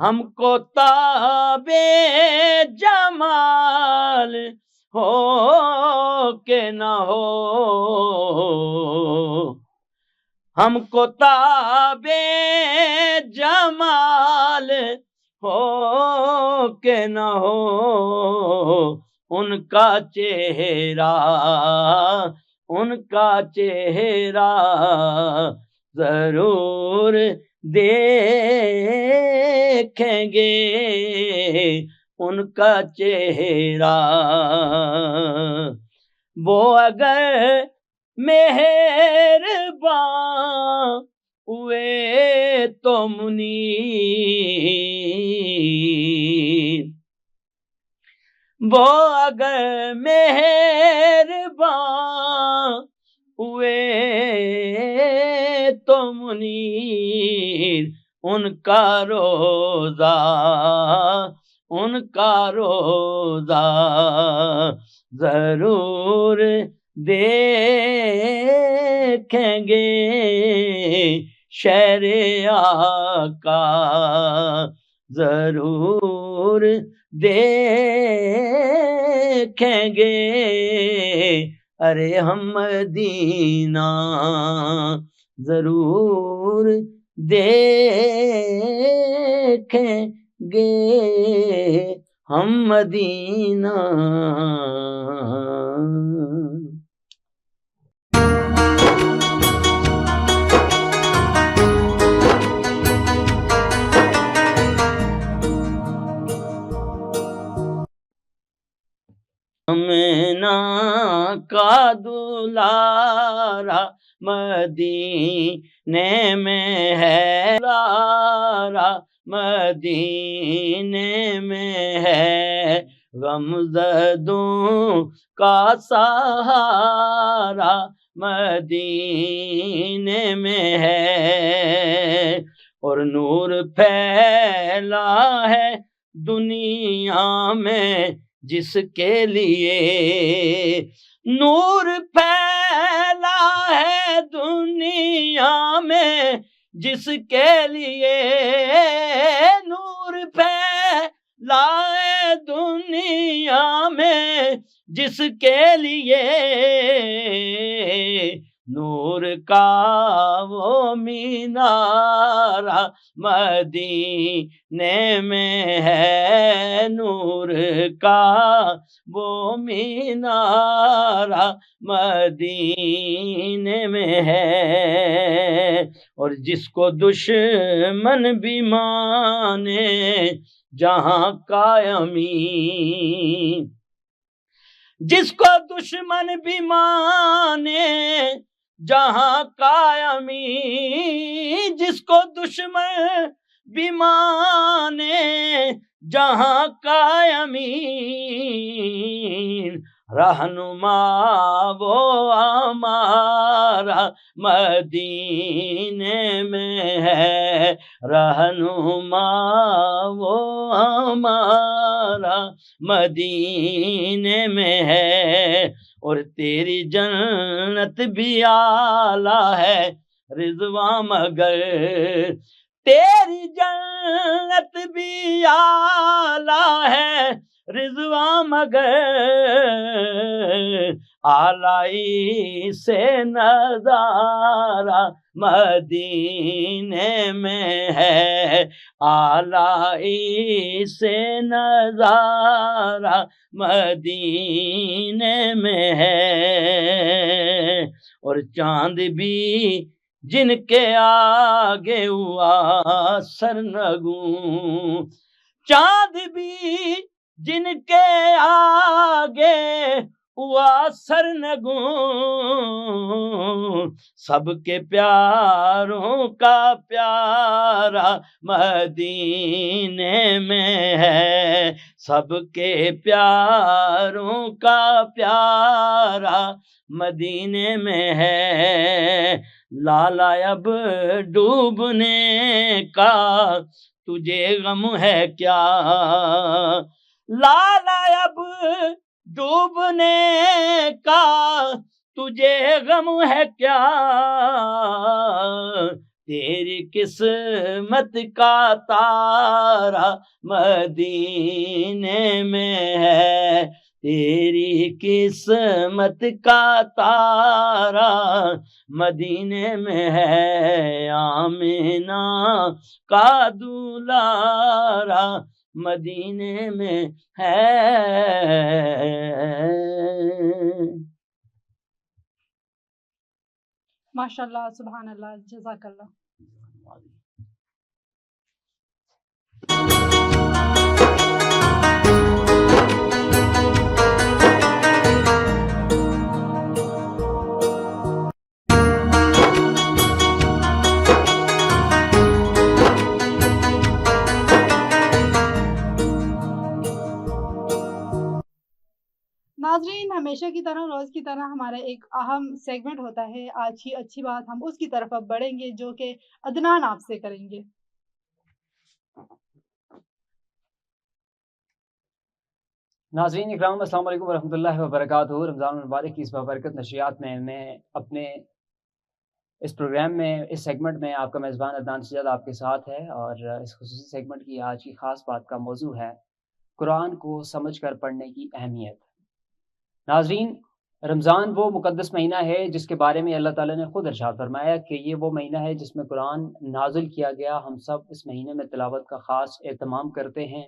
ہم کو تابے جمال ہو کہ نہ ہو، ہم کو تابے جمال ہو کہ نہ ہو، ان کا چہرہ ضرور دیکھیں گے، ان کا چہرہ۔ وہ اگر مہرباں ہوئے تو منیر، وہ اگر مہرباں ہوئے تو منیر، ان کا روضہ ضرور دیکھیں گے، شہر آقا ضرور دیکھیں گے، ارے ہم مدینہ ضرور دیکھیں گے، ہم مدینہ۔ آمنہ کا دلارا مدینے میں ہے، دلارا مدینے میں ہے، غمزدوں کا سہارا مدینے میں ہے، اور نور پھیلا ہے دنیا میں جس کے لیے، نور پھیلا ہے دنیا میں جس کے لیے، نور پھیلا ہے دنیا میں جس کے لیے، نور کا وہ مینارہ مدینے میں ہے، نور کا وہ مینارہ مدینے میں ہے، اور جس کو دشمن بھی مانے جہاں کا امین، جس کو دشمن بھی مانے جہاں کا امین، جس کو دشمن بھی مانے جہاں کا امین، رہنما وہ ہمارا مدینے میں ہے، رہنما وہ ہمارا مدینے میں ہے، اور تیری جنت بھی اعلیٰ ہے رضواں مگر، تیری جنت بھی اعلیٰ ہے رضواں مگر، اعلیٰ سے نظارہ مدینے میں ہے، اعلیٰ سے نظارہ مدینے میں ہے، اور چاند بھی جن کے آگے ہوا سرنگوں، چاند بھی جن کے آگے ہوا سرنگوں، سب کے پیاروں کا پیارا مدینے میں ہے، سب کے پیاروں کا پیارا مدینے میں ہے، لالا اب ڈوبنے کا تجھے غم ہے کیا، لالا اب ڈوبنے کا تجھے غم ہے کیا، تیری قسمت کا تارا مدینے میں ہے، تیری قسمت کا تارا مدینے میں ہے، آمینہ کا دولارا مدینے میں ہے۔ ماشاء اللہ، سبحان اللہ، جزاک اللہ۔ ناظرین، ہمیشہ کی طرح روز کی طرح ہمارا ایک اہم سیگمنٹ ہوتا ہے آج کی اچھی بات، ہم اس کی طرف اب بڑھیں گے جو کہ عدنان آپ سے کریں گے۔ ناظرین اکرام، السلام علیکم ورحمۃ اللہ وبرکاتہ۔ رمضان المبارک کی اس بابرکت نشریات میں اپنے اس پروگرام میں، اس سیگمنٹ میں آپ کا میزبان عدنان سجاد آپ کے ساتھ ہے، اور اس خصوصی سیگمنٹ کی آج کی خاص بات کا موضوع ہے قرآن کو سمجھ کر پڑھنے کی اہمیت۔ ناظرین، رمضان وہ مقدس مہینہ ہے جس کے بارے میں اللہ تعالیٰ نے خود ارشاد فرمایا کہ یہ وہ مہینہ ہے جس میں قرآن نازل کیا گیا۔ ہم سب اس مہینے میں تلاوت کا خاص اہتمام کرتے ہیں،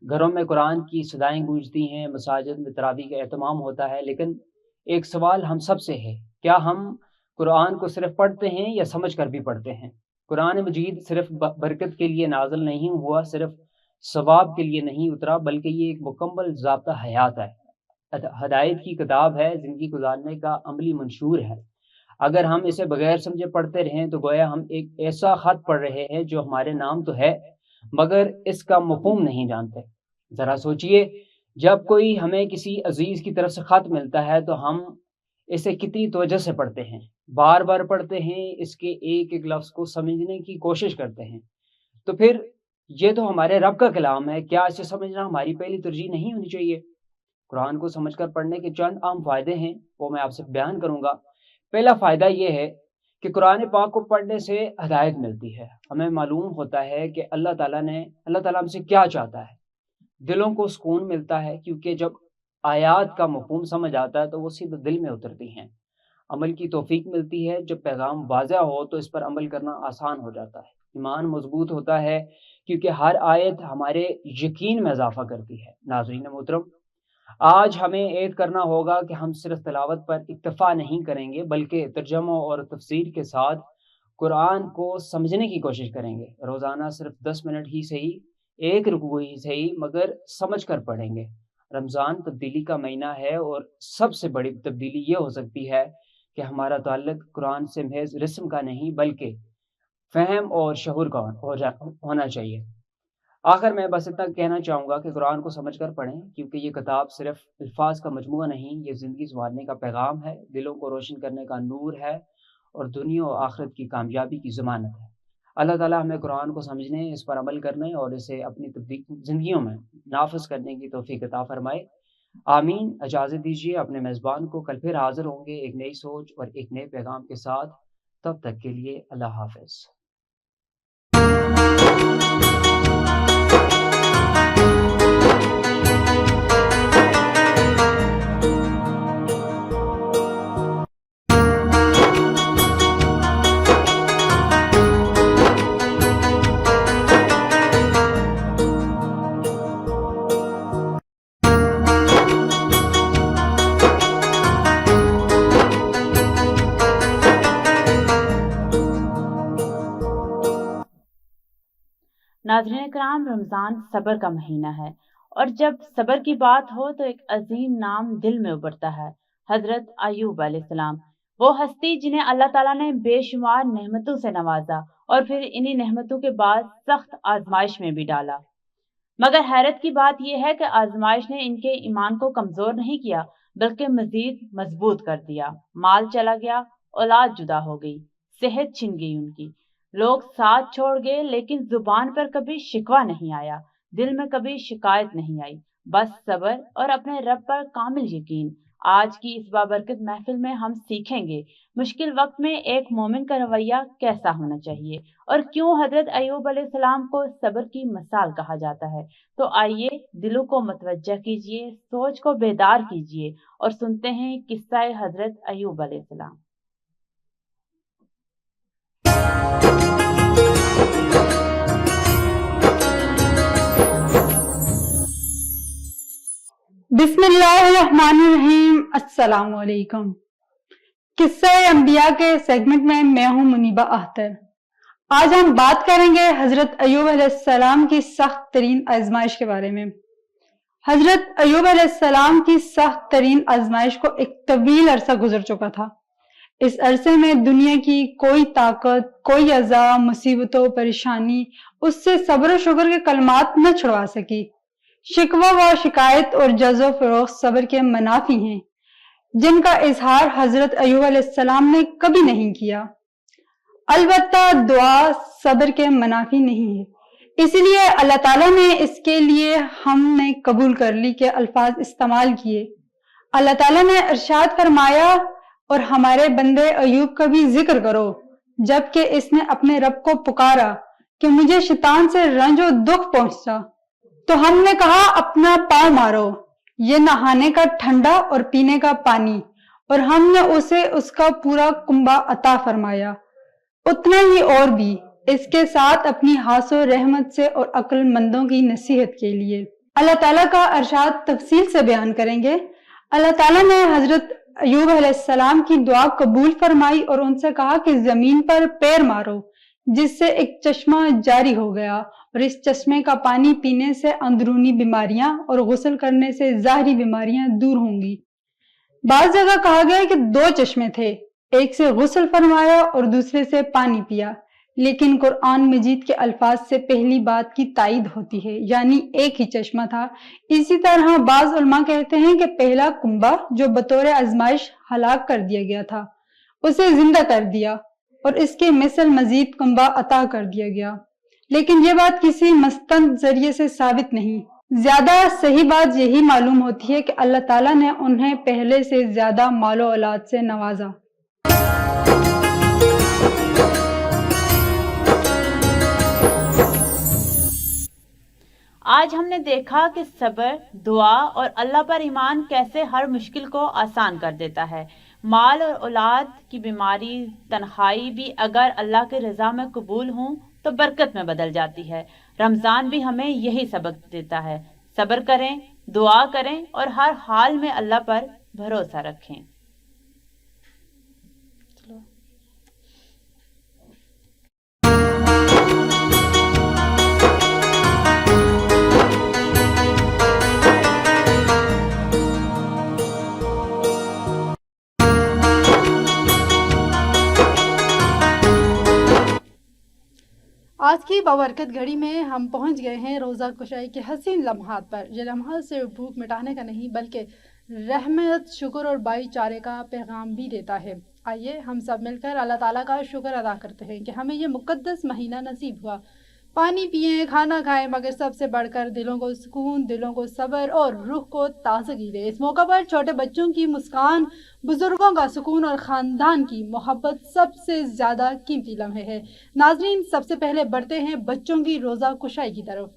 گھروں میں قرآن کی صدائیں گونجتی ہیں، مساجد میں تراویح کا اہتمام ہوتا ہے۔ لیکن ایک سوال ہم سب سے ہے، کیا ہم قرآن کو صرف پڑھتے ہیں یا سمجھ کر بھی پڑھتے ہیں؟ قرآن مجید صرف برکت کے لیے نازل نہیں ہوا، صرف ثواب کے لیے نہیں اترا، بلکہ یہ ایک مکمل ضابطہ حیات ہے، ہدایت کی کتاب ہے، زندگی گزارنے کا عملی منشور ہے۔ اگر ہم اسے بغیر سمجھے پڑھتے رہیں تو گویا ہم ایک ایسا خط پڑھ رہے ہیں جو ہمارے نام تو ہے مگر اس کا مفہوم نہیں جانتے۔ ذرا سوچئے، جب کوئی ہمیں کسی عزیز کی طرف سے خط ملتا ہے تو ہم اسے کتنی توجہ سے پڑھتے ہیں، بار بار پڑھتے ہیں، اس کے ایک ایک لفظ کو سمجھنے کی کوشش کرتے ہیں۔ تو پھر یہ تو ہمارے رب کا کلام ہے، کیا اسے سمجھنا ہماری پہلی ترجیح نہیں ہونی چاہیے؟ قرآن کو سمجھ کر پڑھنے کے چند عام فائدے ہیں، وہ میں آپ سے بیان کروں گا۔ پہلا فائدہ یہ ہے کہ قرآن پاک کو پڑھنے سے ہدایت ملتی ہے۔ ہمیں معلوم ہوتا ہے کہ اللہ تعالیٰ ہم سے کیا چاہتا ہے، دلوں کو سکون ملتا ہے، کیونکہ جب آیات کا مفہوم سمجھ آتا ہے تو وہ سیدھے دل میں اترتی ہیں، عمل کی توفیق ملتی ہے۔ جب پیغام واضح ہو تو اس پر عمل کرنا آسان ہو جاتا ہے، ایمان مضبوط ہوتا ہے، کیونکہ ہر آیت ہمارے یقین میں اضافہ کرتی ہے۔ ناظرین محترم، آج ہمیں عہد کرنا ہوگا کہ ہم صرف تلاوت پر اکتفا نہیں کریں گے، بلکہ ترجمہ اور تفسیر کے ساتھ قرآن کو سمجھنے کی کوشش کریں گے۔ روزانہ صرف 10 منٹ ہی صحیح، ایک رکوع ہی صحیح، مگر سمجھ کر پڑھیں گے۔ رمضان تبدیلی کا مہینہ ہے، اور سب سے بڑی تبدیلی یہ ہو سکتی ہے کہ ہمارا تعلق قرآن سے محض رسم کا نہیں بلکہ فہم اور شعور کا ہونا چاہیے۔ آخر میں بس اتنا کہنا چاہوں گا کہ قرآن کو سمجھ کر پڑھیں، کیونکہ یہ کتاب صرف الفاظ کا مجموعہ نہیں، یہ زندگی سنوارنے کا پیغام ہے، دلوں کو روشن کرنے کا نور ہے، اور دنیا و آخرت کی کامیابی کی ضمانت ہے۔ اللہ تعالیٰ ہمیں قرآن کو سمجھنے، اس پر عمل کرنے اور اسے اپنی زندگیوں میں نافذ کرنے کی توفیق عطا فرمائے، آمین۔ اجازت دیجیے، اپنے میزبان کو کل پھر حاضر ہوں گے ایک نئی سوچ اور ایک نئے پیغام کے ساتھ، تب تک کے لیے اللہ حافظ۔ ناظرین کرام، رمضان صبر کا مہینہ ہے، اور جب صبر کی بات ہو تو ایک عظیم نام دل میں ابھرتا ہے، حضرت ایوب علیہ السلام۔ وہ ہستی جنہیں اللہ تعالیٰ نے بے شمار نعمتوں سے نوازا، اور پھر انہی نعمتوں کے بعد سخت آزمائش میں بھی ڈالا۔ مگر حیرت کی بات یہ ہے کہ آزمائش نے ان کے ایمان کو کمزور نہیں کیا، بلکہ مزید مضبوط کر دیا۔ مال چلا گیا، اولاد جدا ہو گئی، صحت چھن گئی ان کی، لوگ ساتھ چھوڑ گئے، لیکن زبان پر کبھی شکوہ نہیں آیا، دل میں کبھی شکایت نہیں آئی، بس صبر اور اپنے رب پر کامل یقین۔ آج کی اس بابرکت محفل میں ہم سیکھیں گے مشکل وقت میں ایک مومن کا رویہ کیسا ہونا چاہیے اور کیوں حضرت ایوب علیہ السلام کو صبر کی مثال کہا جاتا ہے۔ تو آئیے دلوں کو متوجہ کیجیے، سوچ کو بیدار کیجیے اور سنتے ہیں قصہ حضرت ایوب علیہ السلام۔ بسم اللہ الرحمن الرحیم، السلام علیکم۔ قصہ انبیاء کے سیگمنٹ میں میں ہوں منیبہ اختر۔ آج ہم بات کریں گے حضرت ایوب علیہ السلام کی سخت ترین آزمائش کے بارے میں۔ حضرت ایوب علیہ السلام کی سخت ترین آزمائش کو ایک طویل عرصہ گزر چکا تھا۔ اس عرصے میں دنیا کی کوئی طاقت، کوئی عذاب، مصیبتوں، پریشانی اس سے صبر و شکر کے کلمات نہ چھڑوا سکی۔ شکوہ و شکایت اور جز و فروخت صبر کے منافی ہیں، جن کا اظہار حضرت ایوب علیہ السلام نے کبھی نہیں کیا۔ البتہ دعا صبر کے منافی نہیں ہے، اس لیے اللہ تعالیٰ نے اس کے لیے ہم نے قبول کر لی کے الفاظ استعمال کیے۔ اللہ تعالیٰ نے ارشاد فرمایا، اور ہمارے بندے ایوب کا بھی ذکر کرو جبکہ اس نے اپنے رب کو پکارا کہ مجھے شیطان سے رنج و دکھ پہنچا، تو ہم نے کہا اپنا پاؤں مارو، یہ نہانے کا ٹھنڈا اور پینے کا پانی، اور ہم نے اسے اس کا پورا کنبہ عطا فرمایا، اتنا ہی اور بھی، اس کے ساتھ اپنی حاس و رحمت سے اور عقل مندوں کی نصیحت کے لیے۔ اللہ تعالیٰ کا ارشاد تفصیل سے بیان کریں گے۔ اللہ تعالیٰ نے حضرت ایوب علیہ السلام کی دعا قبول فرمائی اور ان سے کہا کہ زمین پر پیر مارو، جس سے ایک چشمہ جاری ہو گیا، اور اس چشمے کا پانی پینے سے اندرونی بیماریاں اور غسل کرنے سے ظاہری بیماریاں دور ہوں گی۔ بعض جگہ کہا گیا کہ 2 چشمے تھے، ایک سے غسل فرمایا اور دوسرے سے پانی پیا، لیکن قرآن مجید کے الفاظ سے پہلی بات کی تائید ہوتی ہے، یعنی ایک ہی چشمہ تھا۔ اسی طرح بعض علماء کہتے ہیں کہ پہلا کنبہ جو بطور آزمائش ہلاک کر دیا گیا تھا، اسے زندہ کر دیا اور اس کے مثل مزید کنبہ عطا کر دیا گیا، لیکن یہ بات کسی مستند ذریعے سے ثابت نہیں۔ زیادہ صحیح بات یہی معلوم ہوتی ہے کہ اللہ تعالیٰ نے انہیں پہلے سے زیادہ مال و اولاد سے نوازا۔ آج ہم نے دیکھا کہ صبر، دعا اور اللہ پر ایمان کیسے ہر مشکل کو آسان کر دیتا ہے۔ مال اور اولاد کی بیماری، تنہائی بھی اگر اللہ کی رضا میں قبول ہوں تو برکت میں بدل جاتی ہے۔ رمضان بھی ہمیں یہی سبق دیتا ہے، صبر کریں، دعا کریں اور ہر حال میں اللہ پر بھروسہ رکھیں۔ آج کی بابرکت گھڑی میں ہم پہنچ گئے ہیں روزہ کشائی کے حسین لمحات پر۔ یہ لمحہ صرف بھوک مٹانے کا نہیں بلکہ رحمت، شکر اور بھائی چارے کا پیغام بھی دیتا ہے۔ آئیے ہم سب مل کر اللہ تعالیٰ کا شکر ادا کرتے ہیں کہ ہمیں یہ مقدس مہینہ نصیب ہوا۔ پانی پئیں، کھانا کھائیں، مگر سب سے بڑھ کر دلوں کو سکون، دلوں کو صبر اور روح کو تازگی دے۔ اس موقع پر چھوٹے بچوں کی مسکان، بزرگوں کا سکون اور خاندان کی محبت سب سے زیادہ قیمتی لمحے ہے۔ ناظرین، سب سے پہلے بڑھتے ہیں بچوں کی روزہ کشائی کی طرف۔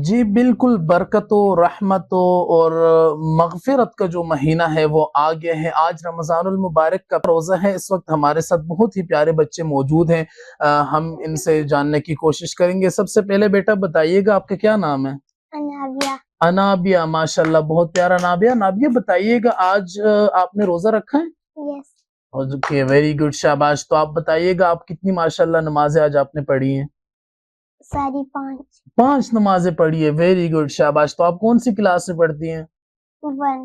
جی بالکل، برکتوں، رحمتوں اور مغفرت کا جو مہینہ ہے وہ آ گیا ہے۔ آج رمضان المبارک کا روزہ ہے۔ اس وقت ہمارے ساتھ بہت ہی پیارے بچے موجود ہیں، ہم ان سے جاننے کی کوشش کریں گے۔ سب سے پہلے بیٹا بتائیے گا آپ کا کیا نام ہے؟ انابیہ۔ انابیہ، ماشاءاللہ بہت پیارا نابیہ۔ نابیہ بتائیے گا آج آپ نے روزہ رکھا ہے؟ یس۔ اوکے، ویری گڈ، شاباش۔ تو آپ بتائیے گا آپ کتنی ماشاءاللہ نمازیں آج آپ نے پڑھی ہیں؟ ساری 5 نمازیں پڑھی ہے، ویری گڈ، شاباش۔ تو آپ کون سی کلاس میں پڑھتی ہیں؟ 1۔